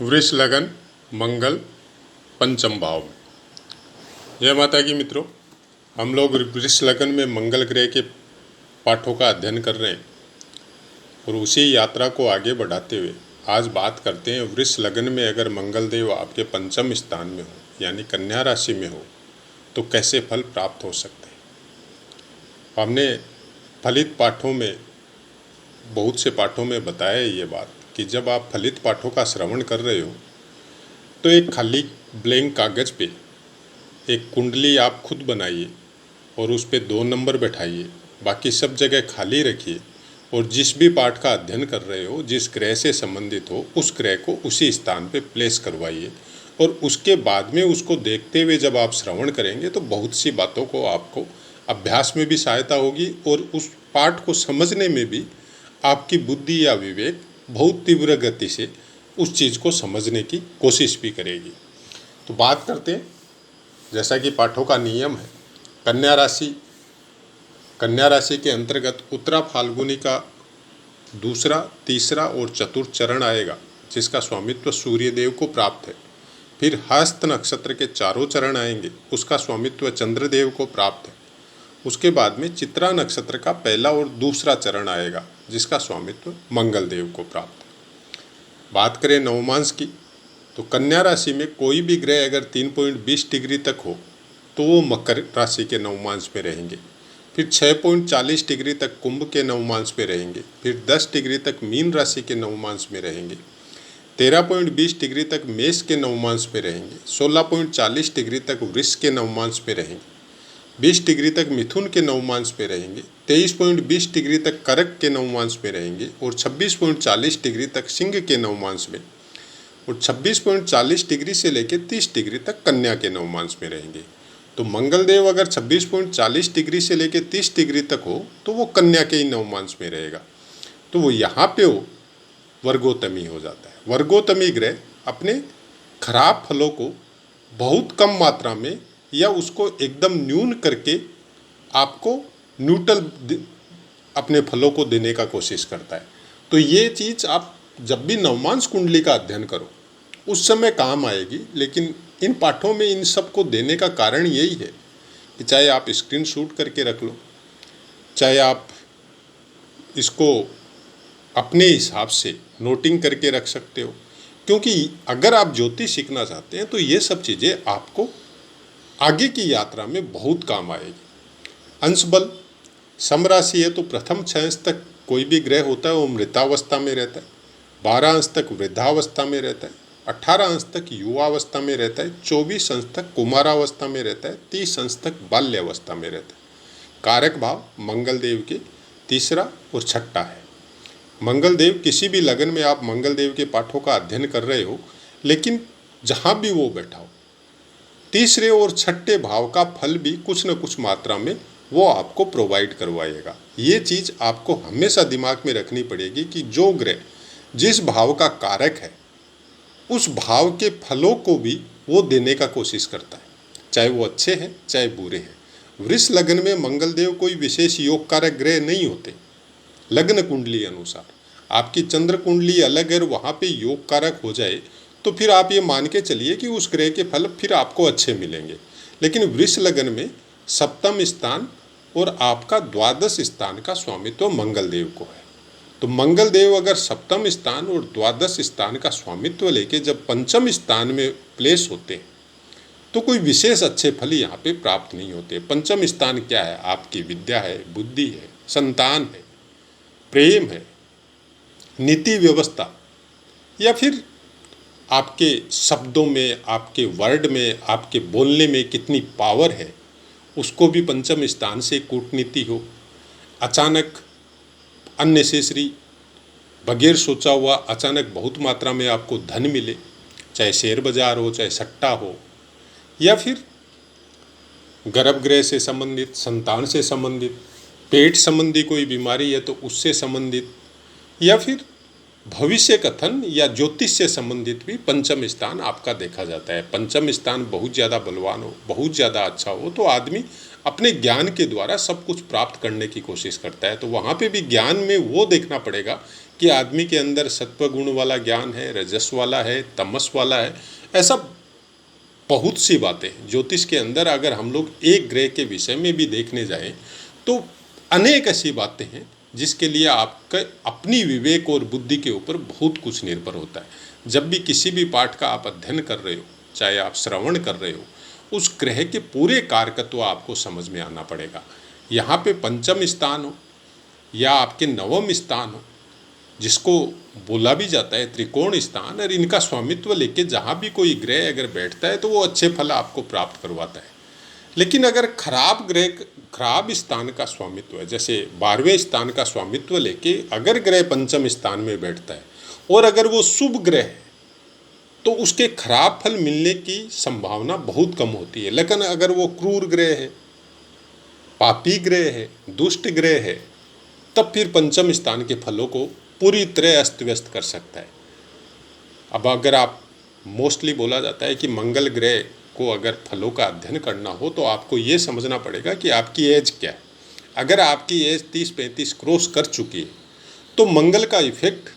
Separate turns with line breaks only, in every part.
वृष लगन मंगल पंचम भाव में। जय माता की मित्रों, हम लोग वृष लगन में मंगल ग्रह के पाठों का अध्ययन कर रहे हैं और उसी यात्रा को आगे बढ़ाते हुए आज बात करते हैं वृष लगन में अगर मंगल देव आपके पंचम स्थान में हो यानी कन्या राशि में हो तो कैसे फल प्राप्त हो सकते हैं। हमने फलित पाठों में बहुत से पाठों में बताया ये बात कि जब आप फलित पाठों का श्रवण कर रहे हो तो एक खाली ब्लैंक कागज़ पे एक कुंडली आप खुद बनाइए और उस पे 2 नंबर बैठाइए, बाकी सब जगह खाली रखिए और जिस भी पाठ का अध्ययन कर रहे हो, जिस ग्रह से संबंधित हो, उस ग्रह को उसी स्थान पे प्लेस करवाइए और उसके बाद में उसको देखते हुए जब आप श्रवण करेंगे तो बहुत सी बातों को आपको अभ्यास में भी सहायता होगी और उस पाठ को समझने में भी आपकी बुद्धि या विवेक बहुत तीव्र गति से उस चीज़ को समझने की कोशिश भी करेगी। तो बात करते हैं, जैसा कि पाठों का नियम है, कन्या राशि के अंतर्गत उत्तरा फाल्गुनी का दूसरा, तीसरा और चतुर्थ चरण आएगा जिसका स्वामित्व सूर्य देव को प्राप्त है। फिर हस्त नक्षत्र के चारों चरण आएंगे, उसका स्वामित्व चंद्रदेव को प्राप्त है। उसके बाद में चित्रा नक्षत्र का पहला और दूसरा चरण आएगा जिसका स्वामित्व मंगल देव को प्राप्त है। बात करें नवमांश की तो कन्या राशि में कोई भी ग्रह अगर 3.20 डिग्री तक हो तो वो मकर राशि के नवमांश में रहेंगे। फिर 6.40 डिग्री तक कुंभ के नवमांश में रहेंगे। फिर 10 डिग्री तक मीन राशि के नवमांश में रहेंगे। 13.20 डिग्री तक मेष के नवमांश में रहेंगे। 16.40 डिग्री तक वृष के नवमांश में रहेंगे। 20 डिग्री तक मिथुन के नवमांश में रहेंगे। 23.20 डिग्री तक कर्क के नवमांश में रहेंगे और 26.40 डिग्री तक सिंह के नवमांश में और 26.40 डिग्री से लेकर 30 डिग्री तक कन्या के नवमांश में रहेंगे। तो मंगल देव अगर 26.40 डिग्री से लेकर 30 डिग्री तक हो तो वो कन्या के ही नवमांश में रहेगा। तो वो यहाँ पे हो वर्गोत्तमी हो जाता है। वर्गोत्तमी ग्रह अपने खराब फलों को बहुत कम मात्रा में या उसको एकदम न्यून करके आपको न्यूट्रल अपने फलों को देने का कोशिश करता है। तो ये चीज़ आप जब भी नवमांश कुंडली का अध्ययन करो उस समय काम आएगी, लेकिन इन पाठों में इन सब को देने का कारण यही है कि चाहे आप स्क्रीन शूट करके रख लो, चाहे आप इसको अपने हिसाब से नोटिंग करके रख सकते हो, क्योंकि अगर आप ज्योतिष सीखना चाहते हैं तो ये सब चीज़ें आपको आगे की यात्रा में बहुत काम आएगी। अंश बल समराशि है तो प्रथम 6 अंश तक कोई भी ग्रह होता है वो मृतावस्था में रहता है, 12 अंश तक वृद्धावस्था में रहता है, 18 अंश तक युवावस्था में रहता है, 24 अंश तक कुमारावस्था में रहता है, 30 अंश तक बाल्यावस्था में रहता है। कारक भाव मंगल देव के तीसरा और छठा है। मंगल देव किसी भी लगन में आप मंगल देव के पाठों का अध्ययन कर रहे हो, लेकिन जहाँ भी वो बैठा हो तीसरे और छठे भाव का फल भी कुछ न कुछ मात्रा में वो आपको प्रोवाइड करवाएगा। ये चीज़ आपको हमेशा दिमाग में रखनी पड़ेगी कि जो ग्रह जिस भाव का कारक है उस भाव के फलों को भी वो देने का कोशिश करता है, चाहे वो अच्छे हैं चाहे बुरे हैं। वृष लगन में मंगल देव कोई विशेष योग कारक ग्रह नहीं होते। लग्न कुंडली अनुसार आपकी चंद्र कुंडली अलग है और वहाँ पे योग कारक हो जाए तो फिर आप ये मान के चलिए कि उस ग्रह के फल फिर आपको अच्छे मिलेंगे। लेकिन वृष लगन में सप्तम स्थान और आपका द्वादश स्थान का स्वामित्व मंगल देव को है। तो मंगल देव अगर सप्तम स्थान और द्वादश स्थान का स्वामित्व लेके जब पंचम स्थान में प्लेस होते हैं तो कोई विशेष अच्छे फल यहाँ पे प्राप्त नहीं होते। पंचम स्थान क्या है? आपकी विद्या है, बुद्धि है, संतान है, प्रेम है, नीति व्यवस्था, या फिर आपके शब्दों में, आपके वर्ड में, आपके बोलने में कितनी पावर है, उसको भी पंचम स्थान से कूटनीति हो। अचानक अननेसेसरी बगैर सोचा हुआ अचानक बहुत मात्रा में आपको धन मिले, चाहे शेयर बाजार हो, चाहे सट्टा हो, या फिर गर्भगृह से संबंधित, संतान से संबंधित, पेट संबंधी कोई बीमारी है तो उससे संबंधित, या फिर भविष्य कथन या ज्योतिष से संबंधित भी पंचम स्थान आपका देखा जाता है। पंचम स्थान बहुत ज़्यादा बलवान हो, बहुत ज़्यादा अच्छा हो तो आदमी अपने ज्ञान के द्वारा सब कुछ प्राप्त करने की कोशिश करता है। तो वहाँ पे भी ज्ञान में वो देखना पड़ेगा कि आदमी के अंदर सत्व गुण वाला ज्ञान है, रजस वाला है, तमस वाला है। ऐसा बहुत सी बातें हैं ज्योतिष के अंदर। अगर हम लोग एक ग्रह के विषय में भी देखने जाएं तो अनेक ऐसी बातें हैं जिसके लिए आपका अपनी विवेक और बुद्धि के ऊपर बहुत कुछ निर्भर होता है। जब भी किसी भी पाठ का आप अध्ययन कर रहे हो, चाहे आप श्रवण कर रहे हो, उस ग्रह के पूरे कारकत्व आपको समझ में आना पड़ेगा। यहाँ पे पंचम स्थान हो या आपके नवम स्थान हो, जिसको बोला भी जाता है त्रिकोण स्थान, और इनका स्वामित्व लेके जहाँ भी कोई ग्रह अगर बैठता है तो वो अच्छे फल आपको प्राप्त करवाता है। लेकिन अगर खराब ग्रह, खराब स्थान का स्वामित्व है, जैसे 12वें स्थान का स्वामित्व लेके अगर ग्रह पंचम स्थान में बैठता है और अगर वो शुभ ग्रह है तो उसके खराब फल मिलने की संभावना बहुत कम होती है। लेकिन अगर वो क्रूर ग्रह है, पापी ग्रह है, दुष्ट ग्रह है, तब फिर पंचम स्थान के फलों को पूरी तरह अस्त व्यस्त कर सकता है। अब अगर आप मोस्टली बोला जाता है कि मंगल ग्रह को अगर फलों का अध्ययन करना हो तो आपको ये समझना पड़ेगा कि आपकी एज क्या है। अगर आपकी एज 30-35 क्रॉस कर चुकी है तो मंगल का इफेक्ट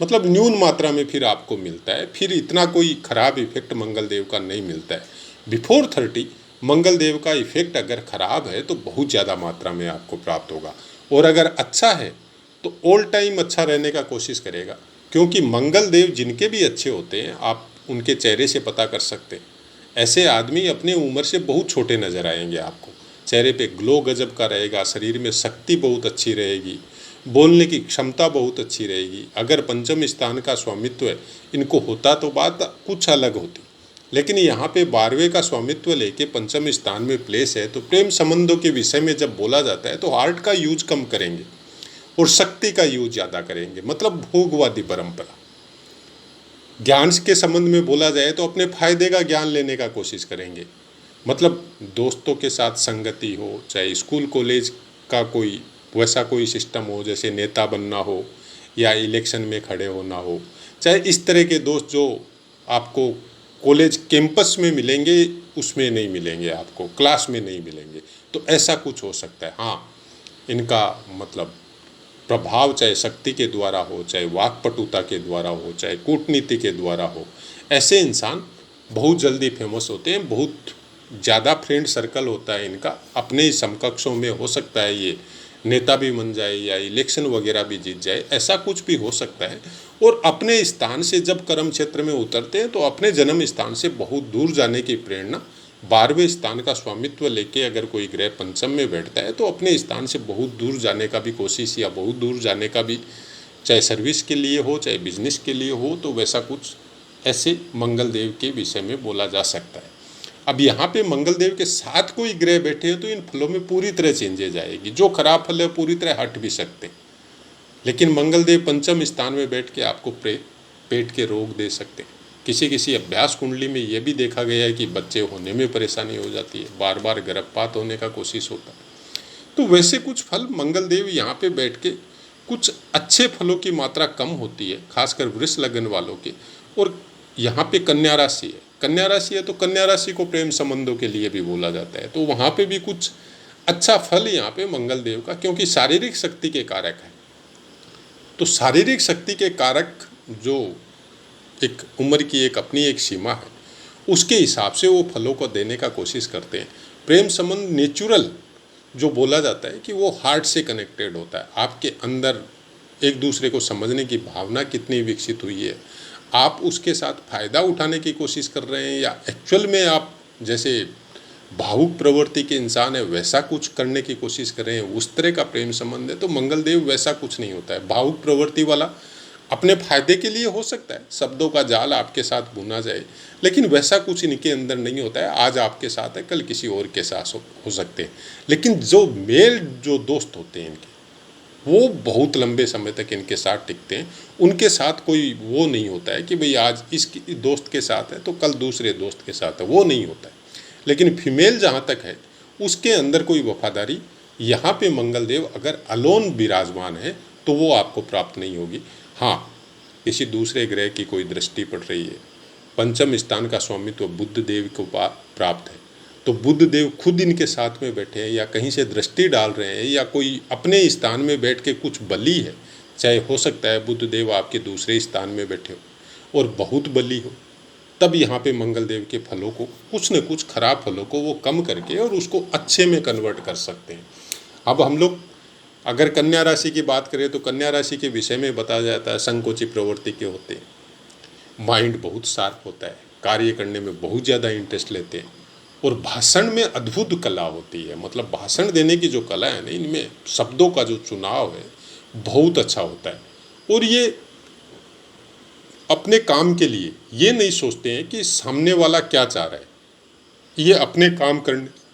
मतलब न्यून मात्रा में फिर आपको मिलता है, फिर इतना कोई खराब इफेक्ट मंगल देव का नहीं मिलता है। बिफोर 30 मंगल देव का इफेक्ट अगर खराब है तो बहुत ज़्यादा मात्रा में आपको प्राप्त होगा, और अगर अच्छा है तो ऑल टाइम अच्छा रहने का कोशिश करेगा। क्योंकि मंगल देव जिनके भी अच्छे होते हैं आप उनके चेहरे से पता कर सकते हैं। ऐसे आदमी अपने उम्र से बहुत छोटे नज़र आएंगे आपको। चेहरे पे ग्लो गजब का रहेगा, शरीर में शक्ति बहुत अच्छी रहेगी, बोलने की क्षमता बहुत अच्छी रहेगी। अगर पंचम स्थान का स्वामित्व इनको होता तो बात कुछ अलग होती, लेकिन यहाँ पे 12वें का स्वामित्व लेके पंचम स्थान में प्लेस है तो प्रेम संबंधों के विषय में जब बोला जाता है तो हार्ट का यूज कम करेंगे और शक्ति का यूज ज़्यादा करेंगे, मतलब भोगवादी परंपरा। ज्ञान के संबंध में बोला जाए तो अपने फायदे का ज्ञान लेने का कोशिश करेंगे, मतलब दोस्तों के साथ संगति हो, चाहे स्कूल कॉलेज का कोई वैसा कोई सिस्टम हो जैसे नेता बनना हो या इलेक्शन में खड़े होना हो, चाहे इस तरह के दोस्त जो आपको कॉलेज कैंपस में मिलेंगे उसमें नहीं मिलेंगे, आपको क्लास में नहीं मिलेंगे, तो ऐसा कुछ हो सकता है। हाँ, इनका मतलब प्रभाव चाहे शक्ति के द्वारा हो, चाहे वाक्पटुता के द्वारा हो, चाहे कूटनीति के द्वारा हो, ऐसे इंसान बहुत जल्दी फेमस होते हैं। बहुत ज़्यादा फ्रेंड सर्कल होता है इनका, अपने ही समकक्षों में हो सकता है ये नेता भी बन जाए या इलेक्शन वगैरह भी जीत जाए, ऐसा कुछ भी हो सकता है। और अपने स्थान से जब कर्म क्षेत्र में उतरते हैं तो अपने जन्म स्थान से बहुत दूर जाने की प्रेरणा 12वें स्थान का स्वामित्व लेके अगर कोई ग्रह पंचम में बैठता है तो अपने स्थान से बहुत दूर जाने का भी कोशिश या बहुत दूर जाने का भी, चाहे सर्विस के लिए हो चाहे बिजनेस के लिए हो, तो वैसा कुछ ऐसे मंगल देव के विषय में बोला जा सकता है। अब यहाँ पे मंगल देव के साथ कोई ग्रह बैठे हैं तो इन फलों में पूरी तरह चेंजेज आएगी। जो खराब फल है पूरी तरह हट भी सकते हैं, लेकिन मंगल देव पंचम स्थान में बैठ के आपको पेट के रोग दे सकते हैं। किसी किसी अभ्यास कुंडली में यह भी देखा गया है कि बच्चे होने में परेशानी हो जाती है, बार बार गर्भपात होने का कोशिश होता है। तो वैसे कुछ फल मंगल देव यहाँ पे बैठ के कुछ अच्छे फलों की मात्रा कम होती है, खासकर वृष लगन वालों के। और यहाँ पे कन्या राशि है, कन्या राशि है तो कन्या राशि को प्रेम संबंधों के लिए भी बोला जाता है, तो वहाँ पे भी कुछ अच्छा फल यहाँ पे मंगल देव का, क्योंकि शारीरिक शक्ति के कारक है। तो शारीरिक शक्ति के कारक जो एक उम्र की एक अपनी एक सीमा है, उसके हिसाब से वो फलों को देने का कोशिश करते हैं। प्रेम संबंध नेचुरल जो बोला जाता है कि वो हार्ट से कनेक्टेड होता है। आपके अंदर एक दूसरे को समझने की भावना कितनी विकसित हुई है, आप उसके साथ फ़ायदा उठाने की कोशिश कर रहे हैं या एक्चुअल में आप जैसे भावुक प्रवृत्ति के इंसान है वैसा कुछ करने की कोशिश कर रहे हैं, उस तरह का प्रेम संबंध है। तो मंगल देव वैसा कुछ नहीं होता है। भावुक प्रवृत्ति वाला अपने फायदे के लिए हो सकता है, शब्दों का जाल आपके साथ बुना जाए, लेकिन वैसा कुछ इनके अंदर नहीं होता है। आज आपके साथ है, कल किसी और के साथ हो सकते हैं। लेकिन जो मेल जो दोस्त होते हैं इनके, वो बहुत लंबे समय तक इनके साथ टिकते हैं। उनके साथ कोई वो नहीं होता है कि भाई आज इस दोस्त के साथ है तो कल दूसरे दोस्त के साथ है, वो नहीं होता है। लेकिन फीमेल जहाँ तक है उसके अंदर कोई वफादारी यहाँ पे मंगल देव अगर अलोन विराजमान है तो वो आपको प्राप्त नहीं होगी। हाँ, किसी दूसरे ग्रह की कोई दृष्टि पड़ रही है, पंचम स्थान का स्वामित्व बुद्ध देव को प्राप्त है, तो बुद्ध देव खुद इनके साथ में बैठे हैं या कहीं से दृष्टि डाल रहे हैं या कोई अपने स्थान में बैठ के कुछ बली है, चाहे हो सकता है बुध देव आपके दूसरे स्थान में बैठे हो और बहुत बली हो, तब यहाँ पे मंगल देव के फलों को, कुछ न कुछ खराब फलों को वो कम करके और उसको अच्छे में कन्वर्ट कर सकते हैं। अब हम लोग अगर कन्या राशि की बात करें तो कन्या राशि के विषय में बताया जाता है संकोची प्रवृत्ति के होते हैं, माइंड बहुत शार्प होता है, कार्य करने में बहुत ज़्यादा इंटरेस्ट लेते हैं और भाषण में अद्भुत कला होती है। मतलब भाषण देने की जो कला है ना, इनमें शब्दों का जो चुनाव है बहुत अच्छा होता है। और ये अपने काम के लिए ये नहीं सोचते हैं कि सामने वाला क्या चाह रहा है, ये अपने काम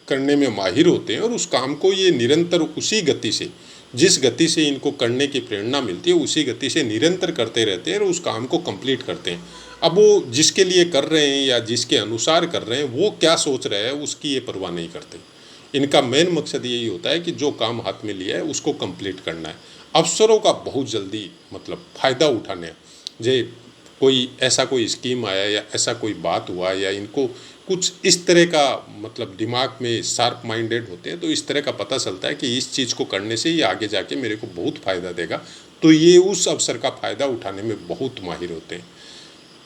करने में माहिर होते हैं और उस काम को ये निरंतर उसी गति से, जिस गति से इनको करने की प्रेरणा मिलती है उसी गति से निरंतर करते रहते हैं और उस काम को कंप्लीट करते हैं। अब वो जिसके लिए कर रहे हैं या जिसके अनुसार कर रहे हैं वो क्या सोच रहे हैं उसकी ये परवाह नहीं करते। इनका मेन मकसद यही होता है कि जो काम हाथ में लिया है उसको कंप्लीट करना है। अवसरों का बहुत जल्दी मतलब फ़ायदा उठाने, जे कोई ऐसा कोई स्कीम आया या ऐसा कोई बात हुआ या इनको कुछ इस तरह का मतलब दिमाग में शार्प माइंडेड होते हैं तो इस तरह का पता चलता है कि इस चीज़ को करने से ये आगे जाके मेरे को बहुत फ़ायदा देगा, तो ये उस अवसर का फ़ायदा उठाने में बहुत माहिर होते हैं।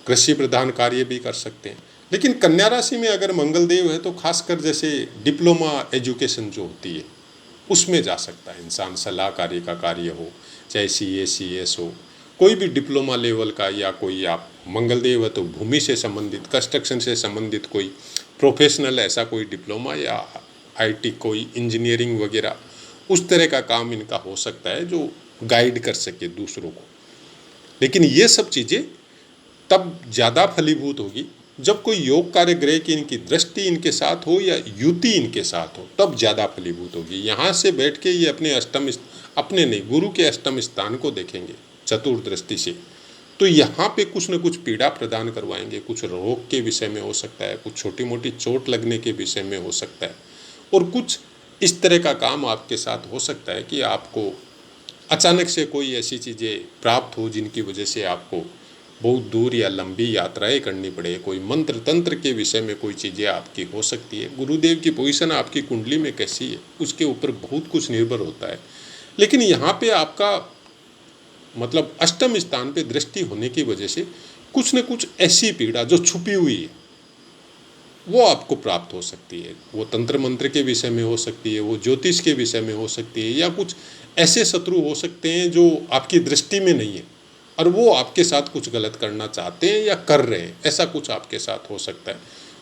कृषि प्रधान कार्य भी कर सकते हैं। लेकिन कन्या राशि में अगर मंगल देव है तो खासकर जैसे डिप्लोमा एजुकेशन जो होती है उसमें जा सकता है इंसान। सलाह कार्य का कार्य हो, चाहे CA CS हो, कोई भी डिप्लोमा लेवल का, या कोई आप मंगल देव है तो भूमि से संबंधित, कंस्ट्रक्शन से संबंधित कोई प्रोफेशनल ऐसा कोई डिप्लोमा या IT कोई इंजीनियरिंग वगैरह उस तरह का काम इनका हो सकता है जो गाइड कर सके दूसरों को। लेकिन ये सब चीज़ें तब ज़्यादा फलीभूत होगी जब कोई योग कार्य ग्रह की इनकी दृष्टि इनके साथ हो या युति इनके साथ हो, तब ज़्यादा फलीभूत होगी। यहाँ से बैठ के ये अपने नहीं, गुरु के अष्टम स्थान को देखेंगे चतुर्दृष्टि से, तो यहाँ पे कुछ न कुछ पीड़ा प्रदान करवाएंगे। कुछ रोग के विषय में हो सकता है, कुछ छोटी मोटी चोट लगने के विषय में हो सकता है, और कुछ इस तरह का काम आपके साथ हो सकता है कि आपको अचानक से कोई ऐसी चीज़ें प्राप्त हो जिनकी वजह से आपको बहुत दूर या लंबी यात्राएं करनी पड़े। कोई मंत्र तंत्र के विषय में कोई चीज़ें आपकी हो सकती है। गुरुदेव की पोजीशन आपकी कुंडली में कैसी है उसके ऊपर बहुत कुछ निर्भर होता है। लेकिन यहाँ पे आपका मतलब अष्टम स्थान पे दृष्टि होने की वजह से कुछ न कुछ ऐसी पीड़ा जो छुपी हुई है वो आपको प्राप्त हो सकती है। वो तंत्र मंत्र के विषय में हो सकती है, वो ज्योतिष के विषय में हो सकती है, या कुछ ऐसे शत्रु हो सकते हैं जो आपकी दृष्टि में नहीं है और वो आपके साथ कुछ गलत करना चाहते हैं या कर रहे हैं, ऐसा कुछ आपके साथ हो सकता है।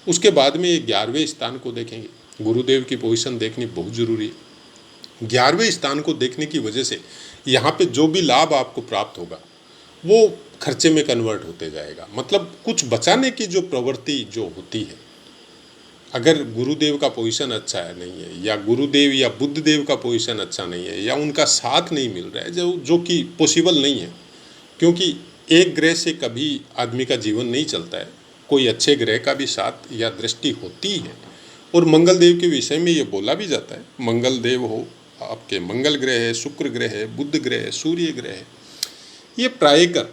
उसके बाद में 11वें स्थान को देखेंगे। गुरुदेव की पोजीशन देखनी बहुत ज़रूरी है। 11वें स्थान को देखने की वजह से यहाँ पे जो भी लाभ आपको प्राप्त होगा वो खर्चे में कन्वर्ट होते जाएगा। मतलब कुछ बचाने की जो प्रवृत्ति जो होती है, अगर गुरुदेव का पोजीशन अच्छा है नहीं है, या गुरुदेव या बुद्ध देव का पोजीशन अच्छा नहीं है, या उनका साथ नहीं मिल रहा है, जो कि पॉसिबल नहीं है, क्योंकि एक ग्रह से कभी आदमी का जीवन नहीं चलता है, कोई अच्छे ग्रह का भी साथ या दृष्टि होती है। और मंगल देव के विषय में ये बोला भी जाता है, मंगल देव हो आपके, मंगल ग्रह है, शुक्र ग्रह है, बुध ग्रह है, सूर्य ग्रह है, ये प्रायकर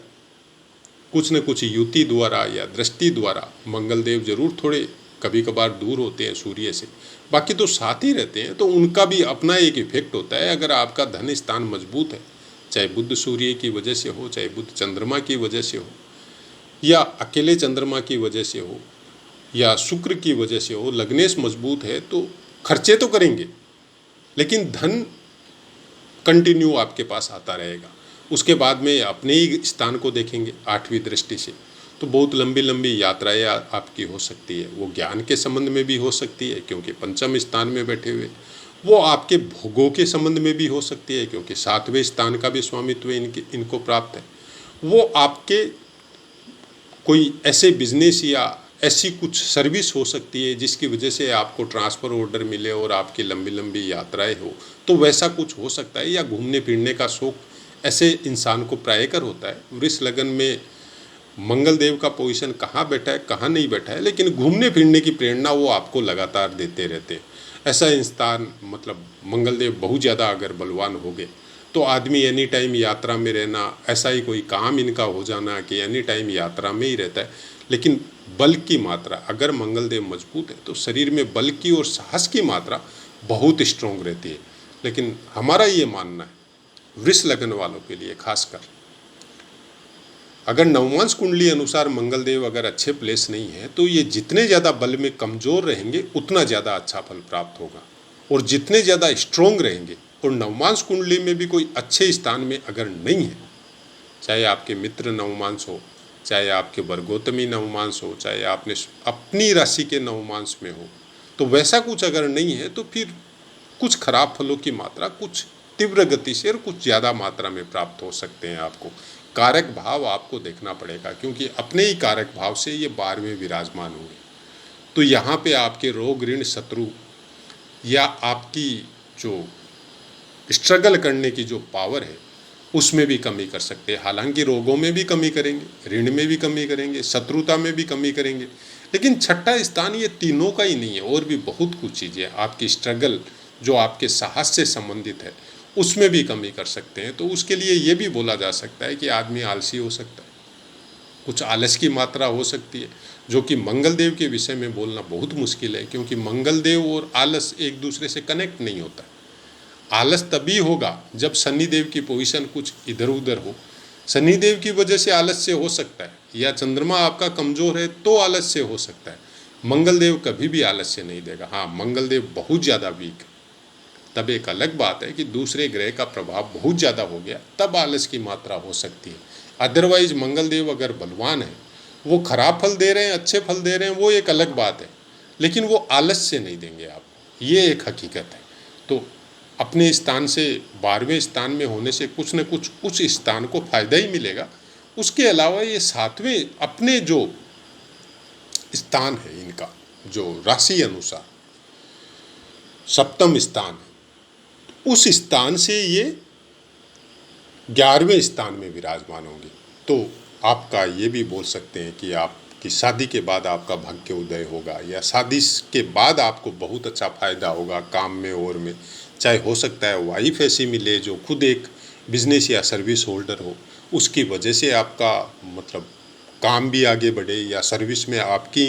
कुछ न कुछ युति द्वारा या दृष्टि द्वारा मंगल देव जरूर थोड़े कभी कभार दूर होते हैं सूर्य से, बाकी तो साथ ही रहते हैं, तो उनका भी अपना एक इफेक्ट होता है। अगर आपका धन स्थान मजबूत है, चाहे बुध सूर्य की वजह से हो, चाहे बुध चंद्रमा की वजह से हो, या अकेले चंद्रमा की वजह से हो, या शुक्र की वजह से हो, लग्नेश मजबूत है तो खर्चे तो करेंगे लेकिन धन कंटिन्यू आपके पास आता रहेगा। उसके बाद में अपने ही स्थान को देखेंगे 8वीं दृष्टि से, तो बहुत लंबी लंबी यात्राएं आपकी हो सकती है। वो ज्ञान के संबंध में भी हो सकती है क्योंकि पंचम स्थान में बैठे हुए, वो आपके भोगों के संबंध में भी हो सकती है क्योंकि 7वें स्थान का भी स्वामित्व इनको प्राप्त है। वो आपके कोई ऐसे बिजनेस या ऐसी कुछ सर्विस हो सकती है जिसकी वजह से आपको ट्रांसफ़र ऑर्डर मिले और आपकी लंबी लंबी यात्राएं हो, तो वैसा कुछ हो सकता है। या घूमने फिरने का शौक ऐसे इंसान को प्रायकर होता है। वृष लगन में मंगल देव का पोजीशन कहाँ बैठा है कहाँ नहीं बैठा है, लेकिन घूमने फिरने की प्रेरणा वो आपको लगातार देते रहते हैं। ऐसा इंसान मतलब मंगल देव बहुत ज़्यादा अगर बलवान हो गए तो आदमी एनी टाइम यात्रा में रहना, ऐसा ही कोई काम इनका हो जाना कि एनी टाइम यात्रा में ही रहता है। लेकिन बल की मात्रा अगर मंगल देव मजबूत है तो शरीर में बल की और साहस की मात्रा बहुत स्ट्रॉन्ग रहती है। लेकिन हमारा ये मानना है वृष लगन वालों के लिए खासकर। अगर नवमांश कुंडली अनुसार मंगल देव अगर अच्छे प्लेस नहीं है तो ये जितने ज़्यादा बल में कमज़ोर रहेंगे उतना ज़्यादा अच्छा फल प्राप्त होगा, और जितने ज़्यादा स्ट्रोंग रहेंगे, और नवमांश कुंडली में भी कोई अच्छे स्थान में अगर नहीं है, चाहे आपके मित्र नवमांश हो, चाहे आपके वर्गोत्तमी नवमांश हो, चाहे आपने अपनी राशि के नवमांश में हो, तो वैसा कुछ अगर नहीं है तो फिर कुछ खराब फलों की मात्रा कुछ तीव्र गति से और कुछ ज़्यादा मात्रा में प्राप्त हो सकते हैं। आपको कारक भाव आपको देखना पड़ेगा, क्योंकि अपने ही कारक भाव से ये 12वें विराजमान होंगे। तो यहाँ पे आपके रोग ऋण शत्रु या आपकी जो स्ट्रगल करने की जो पावर है उसमें भी कमी कर सकते हैं। हालांकि रोगों में भी कमी करेंगे, ऋण में भी कमी करेंगे, शत्रुता में भी कमी करेंगे, लेकिन छठा स्थान ये तीनों का ही नहीं है, और भी बहुत कुछ चीज़ें आपकी स्ट्रगल जो आपके साहस से संबंधित है उसमें भी कमी कर सकते हैं। तो उसके लिए ये भी बोला जा सकता है कि आदमी आलसी हो सकता है, कुछ आलस की मात्रा हो सकती है, जो कि मंगल देव के विषय में बोलना बहुत मुश्किल है, क्योंकि मंगल देव और आलस एक दूसरे से कनेक्ट नहीं होता है। आलस तभी होगा जब शनि देव की पोजीशन कुछ इधर उधर हो, शनि देव की वजह से आलस से हो सकता है, या चंद्रमा आपका कमज़ोर है तो आलस से हो सकता है। मंगल देव कभी भी आलस से नहीं देगा। हाँ, मंगल देव बहुत ज़्यादा वीक है, तब एक अलग बात है कि दूसरे ग्रह का प्रभाव बहुत ज़्यादा हो गया, तब आलस की मात्रा हो सकती है। अदरवाइज मंगल देव अगर बलवान है, वो खराब फल दे रहे हैं, अच्छे फल दे रहे हैं, वो एक अलग बात है, लेकिन वो आलस से नहीं देंगे आपको, ये एक हकीकत है। तो अपने स्थान से 12वें स्थान में होने से कुछ न कुछ उस स्थान को फायदा ही मिलेगा। उसके अलावा ये 7वें अपने जो स्थान है, इनका जो राशि अनुसार सप्तम स्थान है, उस स्थान से ये 11वें स्थान में विराजमान होंगे। तो आपका ये भी बोल सकते हैं कि आपकी शादी के बाद आपका भाग्य उदय होगा, या शादी के बाद आपको बहुत अच्छा फायदा होगा काम में और में। चाहे हो सकता है वाइफ ऐसी मिले जो खुद एक बिजनेस या सर्विस होल्डर हो, उसकी वजह से आपका मतलब काम भी आगे बढ़े, या सर्विस में आपकी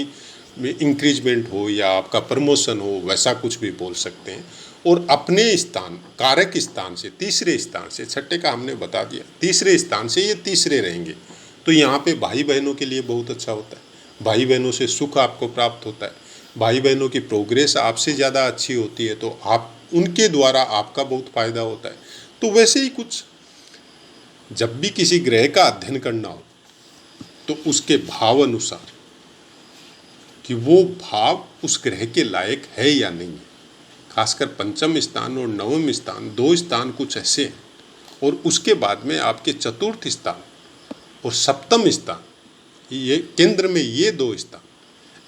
इंक्रीजमेंट हो, या आपका प्रमोशन हो, वैसा कुछ भी बोल सकते हैं। और अपने स्थान कारक स्थान से, तीसरे स्थान से, छठे का हमने बता दिया, तीसरे स्थान से ये तीसरे रहेंगे। तो यहाँ पे भाई बहनों के लिए बहुत अच्छा होता है, भाई बहनों से सुख आपको प्राप्त होता है, भाई बहनों की प्रोग्रेस आपसे ज़्यादा अच्छी होती है, तो आप उनके द्वारा आपका बहुत फायदा होता है। तो वैसे ही कुछ जब भी किसी ग्रह का अध्ययन करना हो तो उसके भाव अनुसार कि वो भाव उस ग्रह के लायक है या नहीं है, खासकर पंचम स्थान और नवम स्थान, 2 स्थान कुछ ऐसे हैं, और उसके बाद में आपके चतुर्थ स्थान और सप्तम स्थान, ये केंद्र में ये 2 स्थान,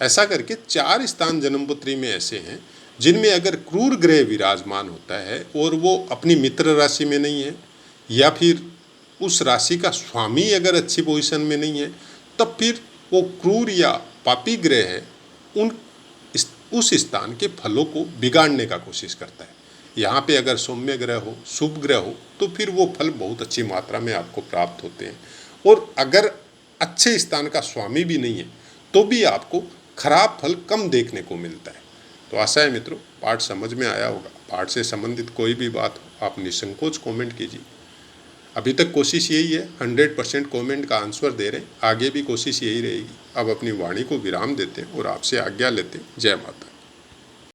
ऐसा करके 4 स्थान जन्मपत्री में ऐसे हैं जिनमें अगर क्रूर ग्रह विराजमान होता है और वो अपनी मित्र राशि में नहीं है, या फिर उस राशि का स्वामी अगर अच्छी पोजीशन में नहीं है, तब फिर वो क्रूर या पापी ग्रह है उस स्थान के फलों को बिगाड़ने का कोशिश करता है। यहाँ पे अगर सौम्य ग्रह हो, शुभ ग्रह हो, तो फिर वो फल बहुत अच्छी मात्रा में आपको प्राप्त होते हैं। और अगर अच्छे स्थान का स्वामी भी नहीं है तो भी आपको खराब फल कम देखने को मिलता है। तो आशा है मित्रों पाठ समझ में आया होगा। पाठ से संबंधित कोई भी बात हो आप निसंकोच कमेंट कीजिए। अभी तक कोशिश यही है, 100% कमेंट का आंसर दे रहे हैं, आगे भी कोशिश यही रहेगी। अब अपनी वाणी को विराम देते हैं और आपसे आज्ञा लेते हैं। जय माता।